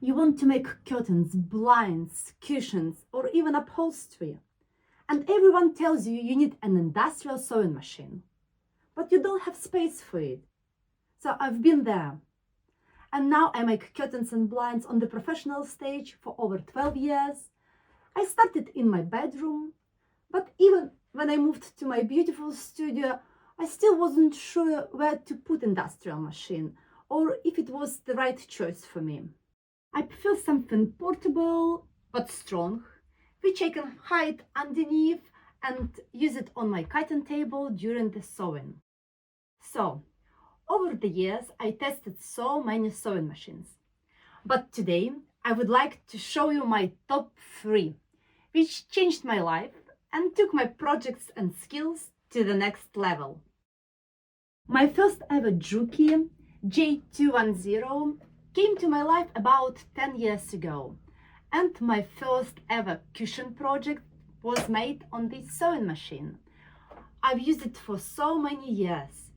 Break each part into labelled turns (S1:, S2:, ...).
S1: You want to make curtains, blinds, cushions, or even upholstery. And everyone tells you you need an industrial sewing machine. But you don't have space for it. So I've been there. And now I make curtains and blinds on the professional stage for over 12 years. I started in my bedroom, but even when I moved to my beautiful studio, I still wasn't sure where to put industrial machine or if it was the right choice for me. I prefer something portable but strong, which I can hide underneath and use it on my cutting table during the sewing. So, over the years, I tested so many sewing machines. But today, I would like to show you my top 3, which changed my life and took my projects and skills to the next level. My first ever Juki J210 came to my life about 10 years ago, and my first ever cushion project was made on this sewing machine. I've used it for so many years,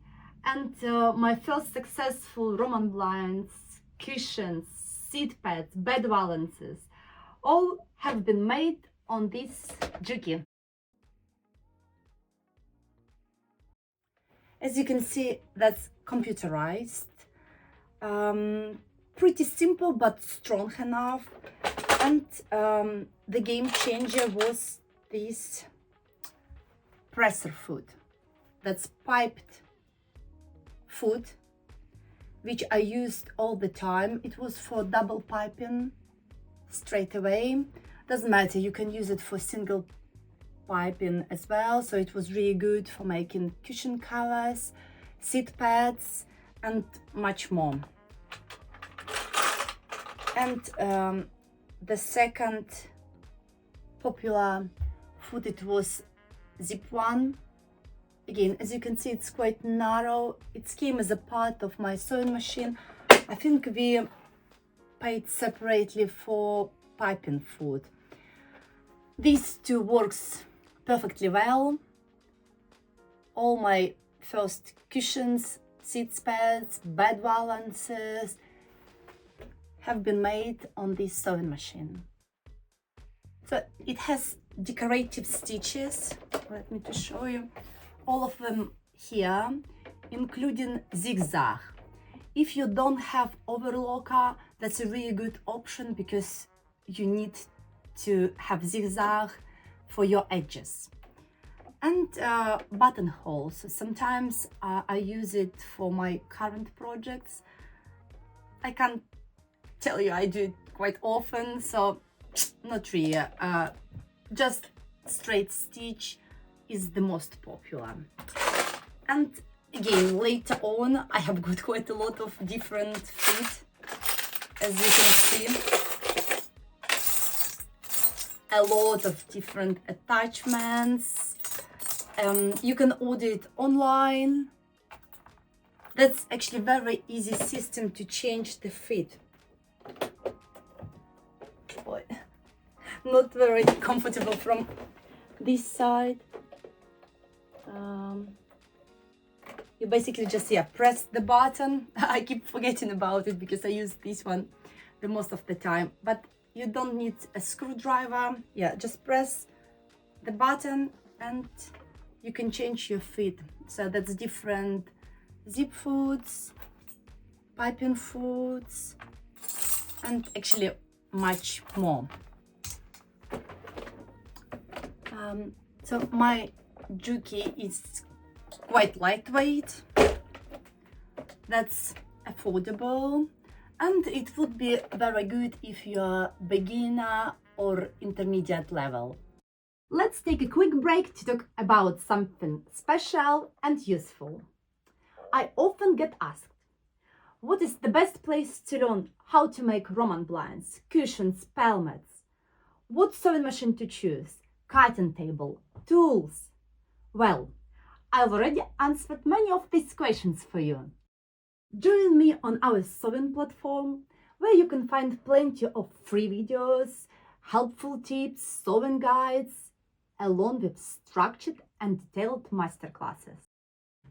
S1: and my first successful Roman blinds, cushions, seat pads, bed balances, all have been made on this Juki. As you can see, that's computerized. Pretty simple but strong enough. And the game changer was this presser foot. That's piped foot, which I used all the time. It was for double piping straight away. Doesn't matter, you can use it for single piping as well. So it was really good for making cushion covers, seat pads, and much more. And the second popular foot, it was zip one. Again, as you can see, it's quite narrow. It came as a part of my sewing machine. I think we paid separately for piping foot. These two works perfectly well. All my first cushions, seat pads, bed balances have been made on this sewing machine. So it has decorative stitches. Let me to show you all of them here, including zigzag. If you don't have overlocker, that's a really good option because you need to have zigzag for your edges. And buttonholes. Sometimes I use it for my current projects. I can't tell you I do it quite often, so not really. Just straight stitch is the most popular. And again, later on, I have got quite a lot of different feet, as you can see. A lot of different attachments. You can order it online. That's actually a very easy system to change the fit. Boy, not very comfortable from this side. You basically just press the button. I keep forgetting about it because I use this one the most of the time, but you don't need a screwdriver. Just press the button and you can change your fit. So that's different zip foots, piping foots, and actually much more. So my Juki is quite lightweight. That's affordable, and it would be very good if you're beginner or intermediate level. Let's take a quick break to talk about something special and useful. I often get asked, what is the best place to learn how to make Roman blinds, cushions, pelmets? What sewing machine to choose? Cutting table, tools? Well, I've already answered many of these questions for you. Join me on our sewing platform, where you can find plenty of free videos, helpful tips, sewing guides, along with structured and detailed masterclasses.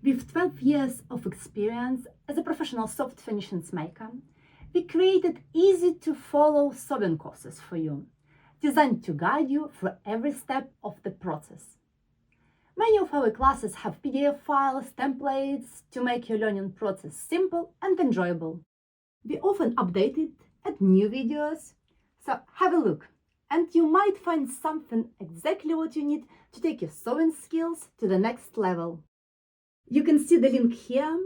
S1: With 12 years of experience as a professional soft furnishings maker, we created easy-to-follow sewing courses for you, designed to guide you through every step of the process. Many of our classes have PDF files, templates to make your learning process simple and enjoyable. We often update it, add new videos, so have a look, and you might find something exactly what you need to take your sewing skills to the next level. You can see the link here,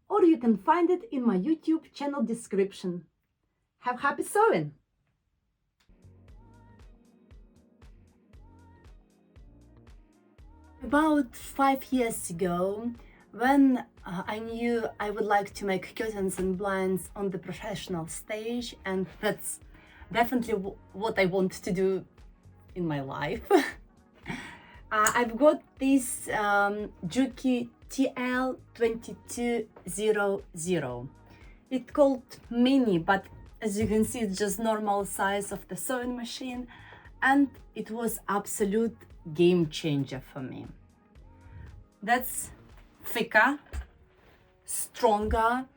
S1: or you can find it in my YouTube channel description. Have happy sewing! About 5 years ago, when I knew I would like to make curtains and blinds on the professional stage, and that's definitely what I want to do in my life. I've got this Juki TL-2200. It's called mini, but as you can see, it's just normal size of the sewing machine, and it was absolute game changer for me. That's thicker, stronger.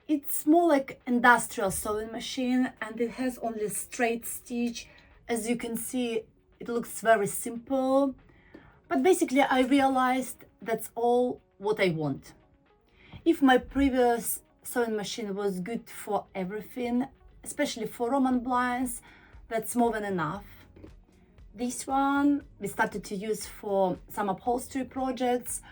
S1: It's more like industrial sewing machine, and it has only straight stitch. As you can see, it looks very simple, but basically I realized that's all what I want. If my previous sewing machine was good for everything, especially for Roman blinds, that's more than enough. This one we started to use for some upholstery projects.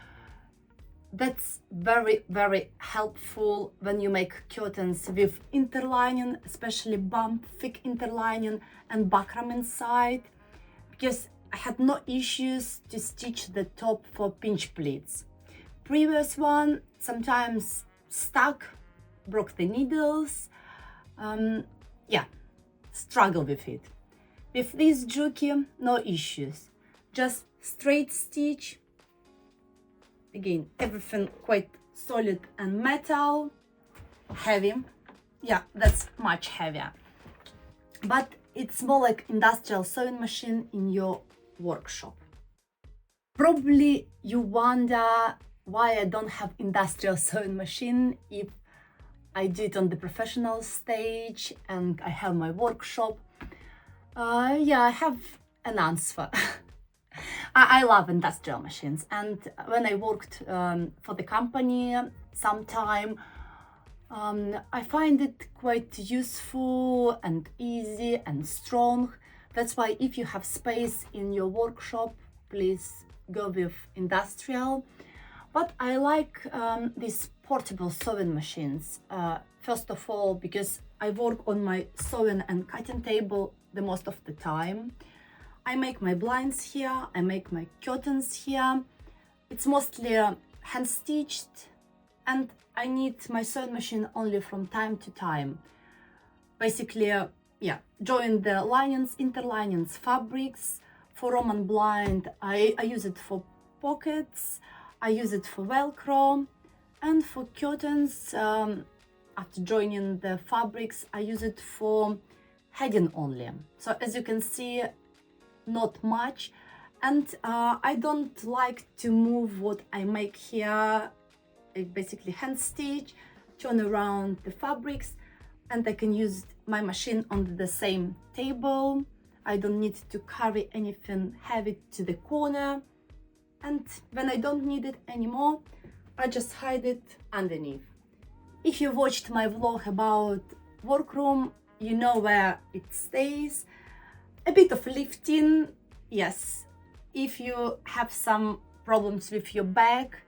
S1: That's very, very helpful when you make curtains with interlining, especially bump, thick interlining and buckram inside, because I had no issues to stitch the top for pinch pleats. Previous one sometimes stuck, broke the needles, struggle with it. With this Juki, no issues, just straight stitch. Again, everything quite solid and metal, heavy. Yeah, that's much heavier. But it's more like industrial sewing machine in your workshop. Probably you wonder why I don't have industrial sewing machine if I do it on the professional stage and I have my workshop. I have an answer. I love industrial machines, and when I worked for the company sometime, I find it quite useful and easy and strong. That's why if you have space in your workshop, please go with industrial. But I like these portable sewing machines. First of all, because I work on my sewing and cutting table the most of the time. I make my blinds here, I make my curtains here. It's mostly hand stitched, and I need my sewing machine only from time to time. Basically, join the linings, interlinings, fabrics. For Roman blind, I use it for pockets, I use it for Velcro, and for curtains, after joining the fabrics, I use it for heading only. So as you can see, not much, and I don't like to move what I make here. I basically hand stitch, turn around the fabrics, and I can use my machine on the same table. I don't need to carry anything heavy to the corner, and when I don't need it anymore, I just hide it underneath. If you watched my vlog about workroom, you know where it stays. A bit of lifting, yes. If you have some problems with your back,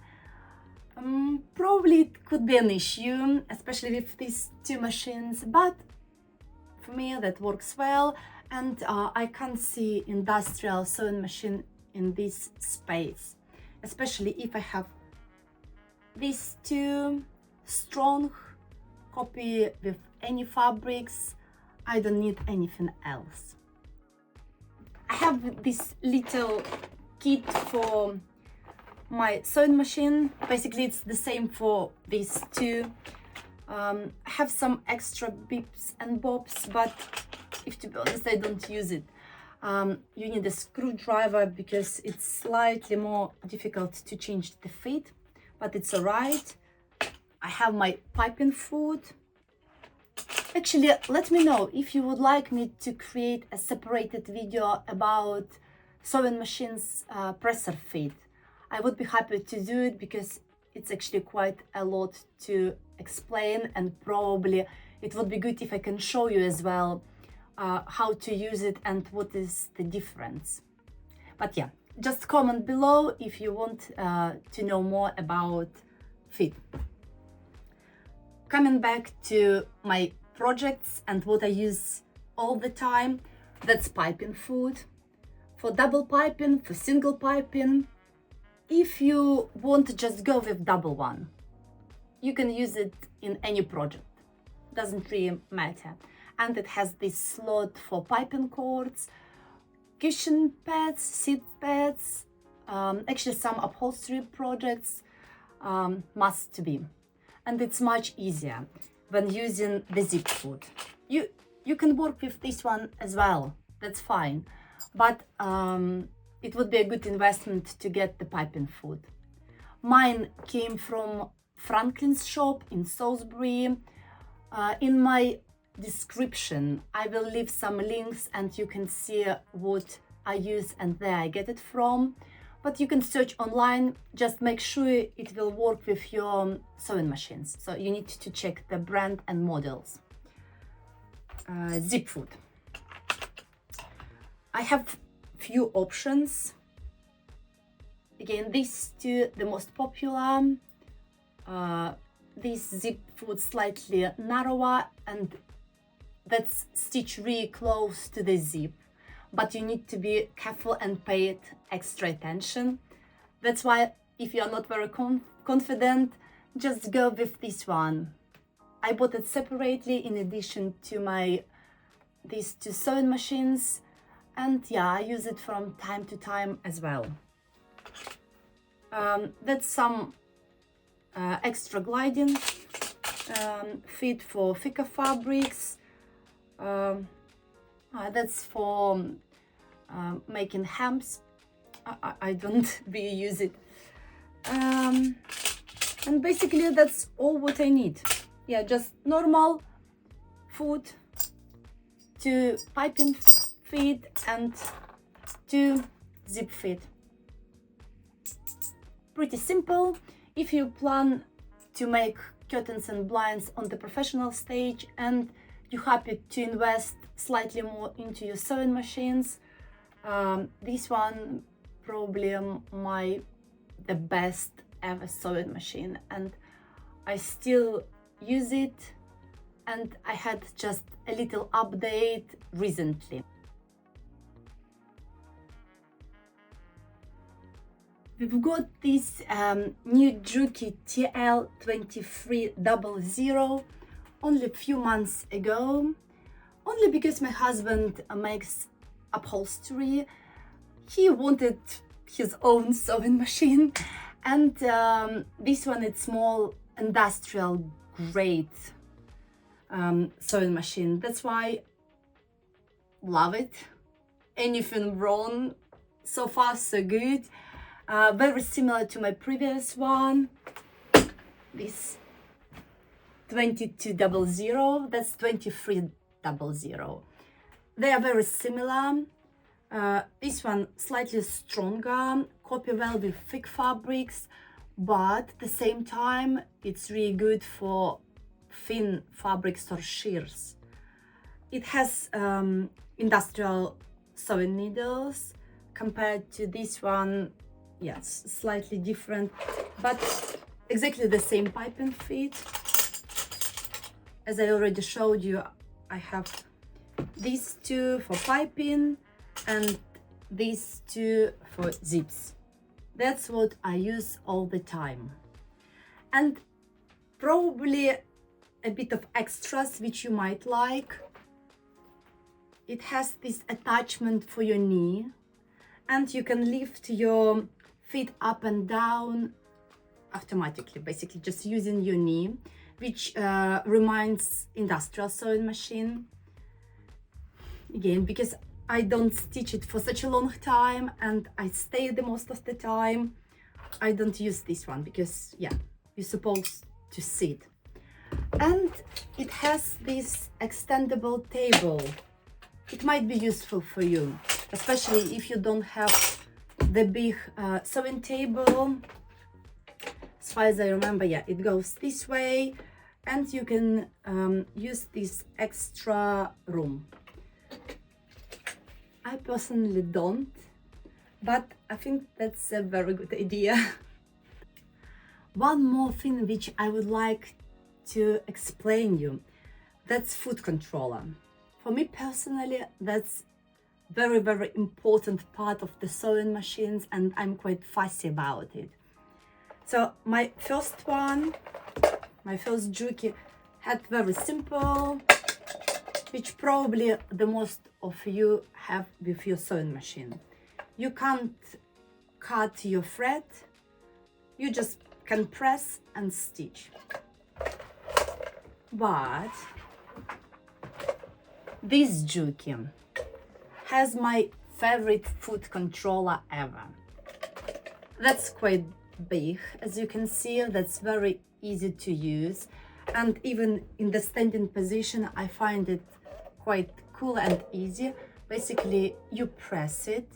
S1: probably it could be an issue, especially with these two machines, but for me that works well, and I can't see industrial sewing machine in this space, especially if I have these two strong copy with any fabrics. I don't need anything else. I have this little kit for my sewing machine. Basically, it's the same for these two. I have some extra bips and bobs, but if to be honest, I don't use it. You need a screwdriver because it's slightly more difficult to change the fit, but it's alright. I have my piping foot, Actually, let me know if you would like me to create a separated video about sewing machines presser fit. I would be happy to do it because it's actually quite a lot to explain, and probably it would be good if I can show you as well how to use it and what is the difference. But yeah, just comment below if you want to know more about fit. Coming back to my projects and what I use all the time, that's piping foot. For double piping, for single piping, if you want to just go with double one, you can use it in any project, doesn't really matter. And it has this slot for piping cords, cushion pads, seat pads, actually some upholstery projects must be. And it's much easier when using the zip foot. You can work with this one as well, that's fine, but it would be a good investment to get the piping foot. Mine came from Franklin's shop in Salisbury. In my description I will leave some links and you can see what I use and where I get it from. But you can search online, just make sure it will work with your sewing machines. So you need to check the brand and models. Zip foot. I have few options. Again, these two, the most popular. This zip foot slightly narrower, and that's stitched really close to the zip. But you need to be careful and pay it extra attention. That's why if you're not very confident, just go with this one. I bought it separately in addition to these two sewing machines, and yeah, I use it from time to time as well. That's some extra gliding fit for thicker fabrics. That's for making hems. I don't really use it. And basically that's all what I need. Yeah, just normal foot, two piping feet and two zip feet. Pretty simple. If you plan to make curtains and blinds on the professional stage and you're happy to invest slightly more into your sewing machines, this one probably the best ever sewing machine, and I still use it, and I had just a little update recently. We've got this new Juki TL-2300 only a few months ago, only because my husband makes upholstery. He wanted his own sewing machine, and this one, it's small industrial grade sewing machine. That's why love it. Anything wrong? So far so good. Very similar to my previous one, this 2200, that's 2300. They are very similar. This one slightly stronger, copy well with thick fabrics, but at the same time it's really good for thin fabrics or shears. It has industrial sewing needles compared to this one. Yes, slightly different, but exactly the same piping feet. As I already showed you, I have these two for piping and these two for zips. That's what I use all the time. And probably a bit of extras which you might like. It has this attachment for your knee, and you can lift your feet up and down automatically, basically just using your knee, which reminds industrial sewing machine. Again, because I don't stitch it for such a long time and I stay the most of the time, I don't use this one because yeah, you're supposed to sit. And it has this extendable table. It might be useful for you, especially if you don't have the big sewing table. As far as I remember, yeah, it goes this way, and you can use this extra room. I personally don't, but I think that's a very good idea. One more thing which I would like to explain you, that's foot controller. For me personally, that's very important part of the sewing machines, and I'm quite fussy about it. So my first Juki had very simple, which probably the most of you have with your sewing machine. You can't cut your thread, you just can press and stitch. But this Juki has my favorite foot controller ever. That's quite big, as you can see. That's very easy to use, and even in the standing position I find it quite cool and easy. Basically, you press it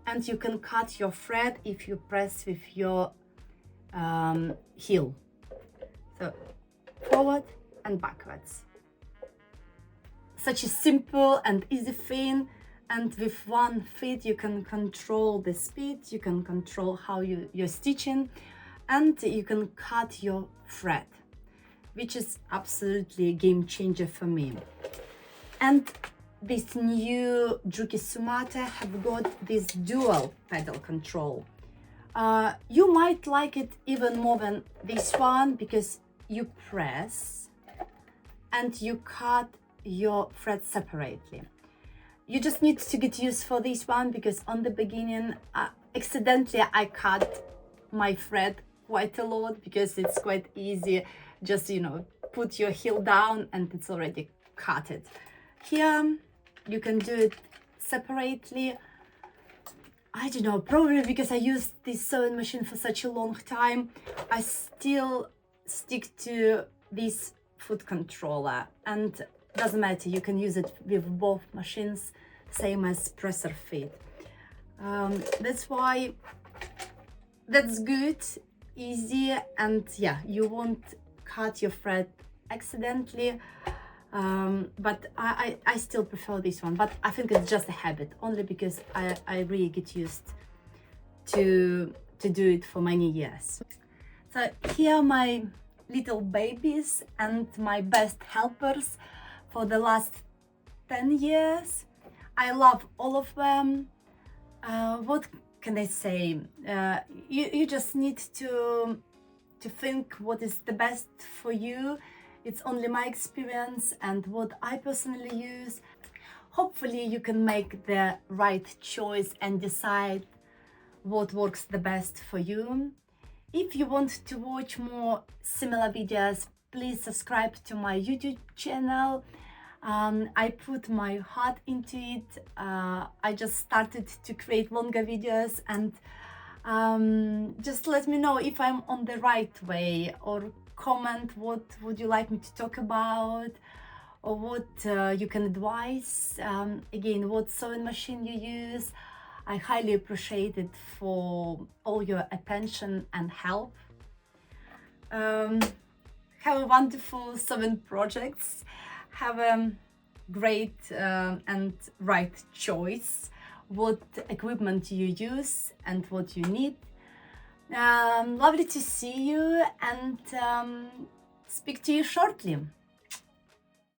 S1: and you can cut your thread if you press with your heel. So forward and backwards. Such a simple and easy thing, and with one feet you can control the speed, you can control how you're stitching, and you can cut your thread, which is absolutely a game changer for me. And this new Juki Sumato have got this dual pedal control. You might like it even more than this one, because you press and you cut your thread separately. You just need to get used for this one, because on the beginning accidentally I cut my thread quite a lot, because it's quite easy, just put your heel down and it's already cut it. Here you can do it separately. I don't know, probably because I used this sewing machine for such a long time, I still stick to this foot controller, and doesn't matter, you can use it with both machines, same as presser feet. That's why that's good, easy, and yeah, you won't cut your thread accidentally. But I still prefer this one, but I think it's just a habit, only because I really get used to do it for many years. So here are my little babies and my best helpers for the last 10 years. I love all of them. What can I say? You just need to think what is the best for you. It's only my experience and what I personally use. Hopefully you can make the right choice and decide what works the best for you. If you want to watch more similar videos, please subscribe to my YouTube channel. I put my heart into it. I just started to create longer videos, and just let me know if I'm on the right way, or comment what would you like me to talk about, or what you can advise. Again, what sewing machine you use. I highly appreciate it for all your attention and help. Have a wonderful sewing projects. Have a great and right choice what equipment you use and what you need. Lovely to see you, and speak to you shortly.